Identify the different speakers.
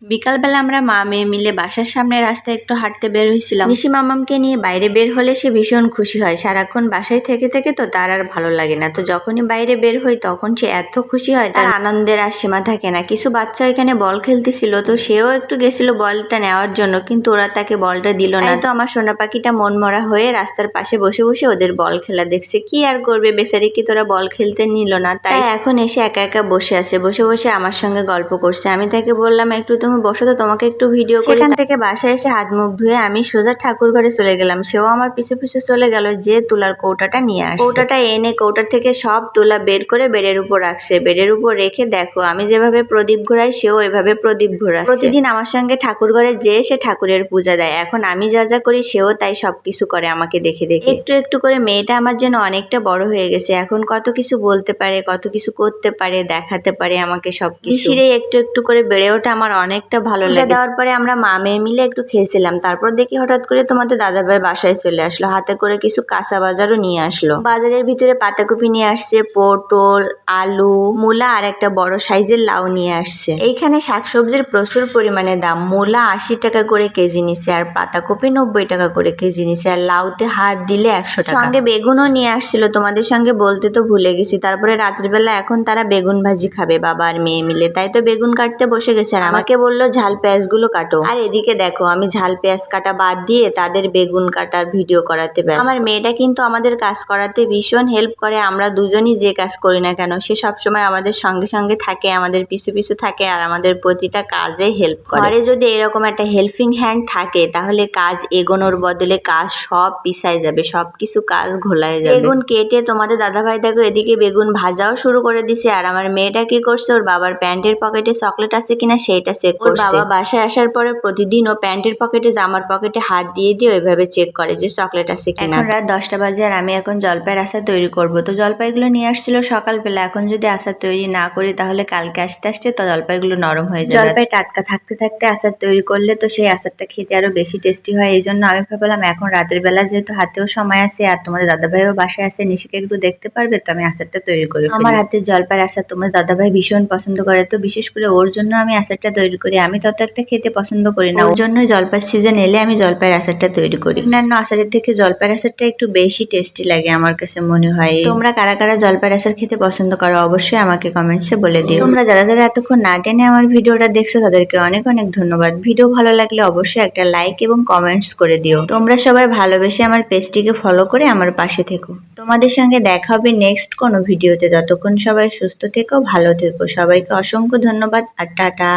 Speaker 1: বিকালবেলা আমরা মা মেয়ে মিলে বাসার সামনে রাস্তায় একটু হাঁটতে বের হয়েছিলাম। নিশি মামামকে নিয়ে বাইরে বের হলে সে ভীষণ খুশি হয়। সারাক্ষণ বাসায় থেকে থেকে তো তার আর ভালো লাগে না, তো যখনই বাইরে বের হই তখন সে এত খুশি হয়, তার আনন্দের আর সীমা থাকে না। কিছু বাচ্চা এখানে বল খেলতেছিল, তো সেও একটু গেছিল বলটা নেওয়ার জন্য, কিন্তু ওরা তাকে বলটা দিল না। তো আমার সোনা পাখিটা মন মরা হয়ে রাস্তার পাশে বসে বসে ওদের বল খেলা দেখছে। কি আর করবে, বেচারি কি তোরা বল খেলতে নিল না, তাই এখন এসে একা একা বসে আছে। বসে বসে আমার সঙ্গে গল্প করছে। আমি তাকে বললাম একটু তুমি বসো তো, তোমাকে একটু ভিডিও করি। সেখান থেকে বাসায় এসে হাত মুখ ধুয়ে আমি সোজা ঠাকুর ঘরে চলে গেলাম। সেও আমার পিছু পিছু চলে গেল, যে তুলার কৌটাটা নিয়ে আসছে। কৌটাটা এনে কৌটার থেকে সব তুলা বের করে বেডের উপর রাখছে। বেডের উপর রেখে দেখো আমি যেভাবে প্রদীপ ঘোরাই সেও এভাবে প্রদীপ ঘোরাচ্ছে। প্রতিদিন আমার সঙ্গে ঠাকুর ঘরে যেয়ে সে ঠাকুরের পূজা দেয়। এখন আমি যা যা করি সেও তাই সবকিছু করে আমাকে দেখে দেখে। একটু একটু করে মেয়েটা আমার যেন অনেকটা বড় হয়ে গেছে। এখন কত কিছু বলতে পারে, কত কিছু করতে পারে, দেখাতে পারে আমাকে সবকিছু। একটু একটু করে বেড়ে ওঠা আমার অনেকটা ভালো লাগে। দেওয়ার পরে আমরা মা মেয়ে মিলে একটু খেয়েছিলাম। তারপর দেখি হঠাৎ করে তোমাদের দাদাভাই বাসায় চলে আসলো, হাতে করে কিছু কাঁচা বাজারও নিয়ে আসলো। বাজারের ভিতরে পাতাকপি নিয়ে আসছে, পটল, আলু, মূলা আর একটা বড় সাইজের লাউ নিয়ে আসছে। এইখানে শাকসবজির প্রচুর পরিমাণে দাম। মূলা 80 টাকা করে কেজি নিছে, আর পাতাকপি 90 টাকা করে কেজি নিছে, আর লাউতে হাত দিলে 100 টাকা। সঙ্গে বেগুনও নিয়ে আসছিল, তোমাদের সঙ্গে বলতে তো ভুলে গেছি। তারপরে রাত্রিবেলা এখন তারা বেগুন ভাজি খাবে বাবা আর মেয়ে মিলে, তাই তো বেগুন কাটতে বসে গেছে। আর আমাকে বললো ঝাল পেঁয়াজগুলো কাটো। আর এদিকে দেখো আমি ঝাল পেঁয়াজ কাটা বাদ দিয়ে তাদের বেগুন কাটার ভিডিও করাতে ব্যস্ত। আমার মেয়েটা কিন্তু আমাদের কাজ করাতে ভীষণ হেল্প করে। আমরা দুজনই যে কাজ করি না কেন সে সবসময় আমাদের সঙ্গে সঙ্গে থাকে, আমাদের পিছু পিছু থাকে, আর আমাদের প্রতিটা কাজে হেল্প করে। ঘরে যদি এরকম একটা হেল্পিং হ্যান্ড থাকে তাহলে কাজ এগোনোর বদলে কাজ সব পিছায় যাবে, সবকিছু কাজ ঘোলায় যাবে। বেগুন কেটে তোমাদের দাদাভাই দেখো এদিকে বেগুন ভাজাও শুরু করে দিছে। আর আমার মেয়েটা কি করছে, ওর বাবার প্যান্টের পকেটে চকলেট আছে কিনা সেইটা চেক করছে। বাবা বাসায় আসার পরে প্রতিদিন ও প্যান্টের পকেটে জামার পকেটে হাত দিয়ে দিয়ে ওইভাবে চেক করে যে চকলেট আছে কিনা। এখন রাত 10টা বাজে আর আমি এখন জলপাইয়ের আচার তৈরি করব। তো জলপাইগুলো নিয়ে আসছিল সকালবেলা। এখন যদি আচার তৈরি না করি তাহলে কালকে আসতে আসতে তো জলপাইগুলো নরম হয়ে যাবে। জলপাই টাটকা থাকতে থাকতে আচার তৈরি করলে তো সেই আচারটা খেতে আরো বেশি টেস্টি হয়। এই জন্য আমি ভাবলাম এখন রাতের বেলা যেহেতু হাতেও সময় আছে আর তোমাদের দাদাভাইও বাসায় আছে, নিশিকে একটু দেখতে পারবে, তো আমি আচারটা তৈরি করি। আমার হাতের জলপাইয়ের আচার তোমাদের দাদাভাই ভীষণ পছন্দ করে, তো বিশেষ করে ওর জন্য আমি আচারটা তৈরি করি। আমি তত একটা খেতে পছন্দ করি না, ওর জন্য জলপাইয়ের সিজন এলে আমি জলপাইয়ের আচারটা তৈরি করি। অন্যান্য আচারের থেকে জলপাইয়ের আচারটা একটু বেশি টেস্টি লাগে আমার কাছে মনে হয়। তোমরা কারা কারা জলপাইয়ের আচার খেতে পছন্দ করো অবশ্যই আমাকে কমেন্টসে বলে দিও। তোমরা যারা যারা এতক্ষণ না টেনে আমার ভিডিওটা দেখছো তাদেরকে অনেক অনেক ধন্যবাদ। ভিডিও ভালো লাগলে অবশ্যই একটা লাইক এবং কমেন্টস করে দিও। তোমরা সবাই ভালোবেসে আমার পেজটিকে ফলো করে আমার পাশে থেকো। তোমাদের সঙ্গে দেখা হবে নেক্সট কোনো ভিডিওতে। ততক্ষণ সবাই সুস্থ থেকো, ভালো থেকো। সবাইকে অসংখ্য ধন্যবাদ আর টাটা।